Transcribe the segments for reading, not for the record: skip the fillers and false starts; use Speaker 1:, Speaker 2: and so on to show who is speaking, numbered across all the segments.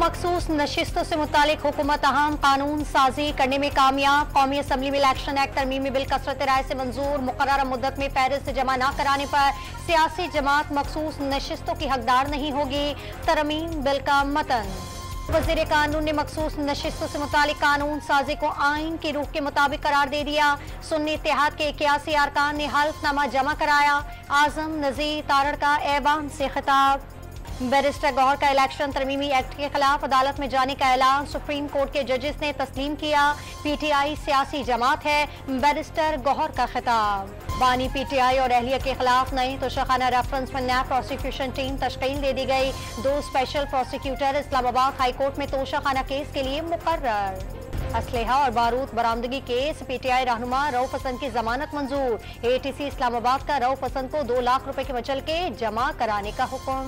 Speaker 1: मखसूस नशिस्तों से मुतालिक हुकूमत अहम कानून साजी करने में कामयाब। कौमी असम्बली में इलेक्शन एक्ट तरमीमी बिल कसरत राय से मंजूर। मुकर्ररा मुद्दत में फहरिस्त जमा न कराने पर सियासी जमात मखसूस नशिस्तों की हकदार नहीं होगी। तरमीम बिल का मतन। वज़ीर कानून ने मखसूस नशिस्तों से मुतालिक कानून साजी को आइन की रूह के मुताबिक करार दे दिया। सुन्नी इत्तेहाद के 81 अरकान ने हल्फनामा जमा कराया। आजम नज़ीर तारड़ का ऐवान से खिताब। बैरिस्टर गौहर का इलेक्शन तरमीमी एक्ट के खिलाफ अदालत में जाने का ऐलान सुप्रीम कोर्ट के जजेस ने तस्लीम किया। पीटीआई सियासी जमात है, बैरिस्टर गौहर का खिताब। बानी पीटीआई और अहलिया के खिलाफ नई तोशाखाना रेफरेंस में नैब प्रोसिक्यूशन टीम तश्कील दे दी गई। 2 special prosecutor Islamabad high court में तोशाखाना केस के लिए मुकर्रर। असलहा और बारूद बरामदगी केस पीटीआई रहनुमा रऊफ हसन की जमानत मंजूर। एटीसी इस्लामाबाद का रऊफ हसन को 2 लाख रुपए के वचल के जमा कराने का हुक्म।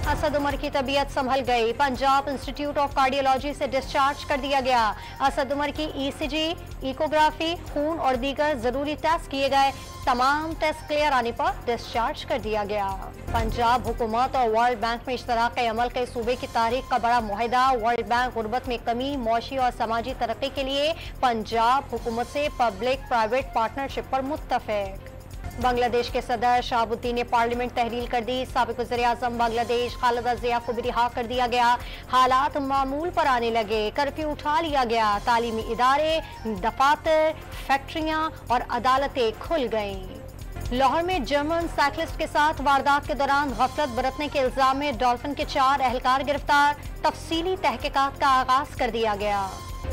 Speaker 1: असद उमर की तबीयत संभल गई, पंजाब इंस्टीट्यूट ऑफ कार्डियोलॉजी से डिस्चार्ज कर दिया गया। असद उमर की ईसीजी, इकोग्राफी, खून और दीगर जरूरी टेस्ट किए गए। तमाम टेस्ट क्लियर आने पर डिस्चार्ज कर दिया गया। पंजाब हुकूमत और वर्ल्ड बैंक में इश्तराक अमल के सूबे की तारीख का बड़ा मुआहदा। वर्ल्ड बैंक गुर्बत में कमी, मौशी और समाजी तरक्की के लिए पंजाब हुकूमत से पब्लिक प्राइवेट पार्टनरशिप पर मुत्तफिक। बांग्लादेश के सदर शहाबुद्दीन ने पार्लियामेंट तहरील कर दी। साबिक वज़ीर आज़म बांग्लादेश खालिदा ज़िया को भी रिहा कर दिया गया। हालात मामूल पर आने लगे, कर्फ्यू उठा लिया गया। तालीमी इदारे, दफातर, फैक्ट्रियां और अदालतें खुल गईं। लाहौर में जर्मन साइकिलिस्ट के साथ वारदात के दौरान गफलत बरतने के इल्जाम में डॉल्फिन के 4 एहलकार गिरफ्तार। तफसीली तहकीकात का आगाज कर दिया गया।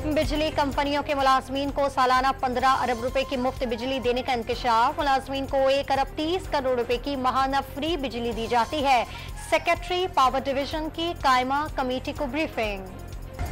Speaker 1: बिजली कंपनियों के मुलाजमीन को सालाना 15 अरब रुपए की मुफ्त बिजली देने का इंकशाफ। मुलाजमीन को 1 अरब 30 करोड़ रुपए की माहाना फ्री बिजली दी जाती है। सेक्रेटरी पावर डिवीजन की कायमा कमेटी को ब्रीफिंग।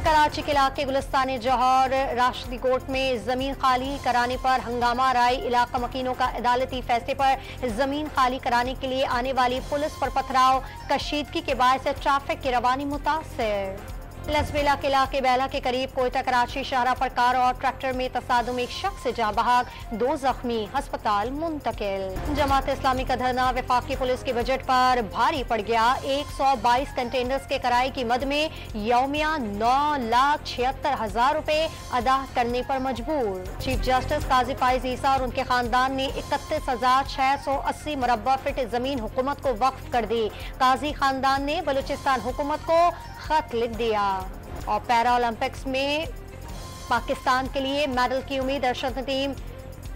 Speaker 1: कराची के इलाके गुलिस्तान जौहर राशिदी कोर्ट में जमीन खाली कराने पर हंगामा। राय इलाका मकीनों का अदालती फैसले पर जमीन खाली कराने के लिए आने वाली पुलिस पर पथराव। कशीदगी के बायस ट्रैफिक की रवानी मुतासिर। लसबेला के इलाके बेला के करीब कोयटा कराची शाहरा पर कार और ट्रैक्टर में तसादुम, एक शख्स से जाँ बहक, 2 जख्मी, अस्पताल मुंतकिल। जमात इस्लामी का धरना वफाकी पुलिस के बजट पर भारी पड़ गया। 122 कंटेनर्स के किराए की मद में यौमिया 9,76,000 रुपए अदा करने पर मजबूर। चीफ जस्टिस काजी फाइज ईसा और उनके खानदान ने 31,680 मुरब्बा फीट जमीन हुकूमत को वक्फ कर दी। काजी खानदान ने बलूचिस्तान हुकूमत को खत लिख दिया। और पैरा ओलंपिक्स में पाकिस्तान के लिए मेडल की उम्मीद। अरशद नदीम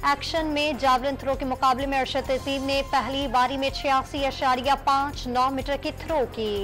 Speaker 1: एक्शन में जावलिन थ्रो के मुकाबले में अरशद नदीम ने पहली बारी में 86.59 मीटर की थ्रो की।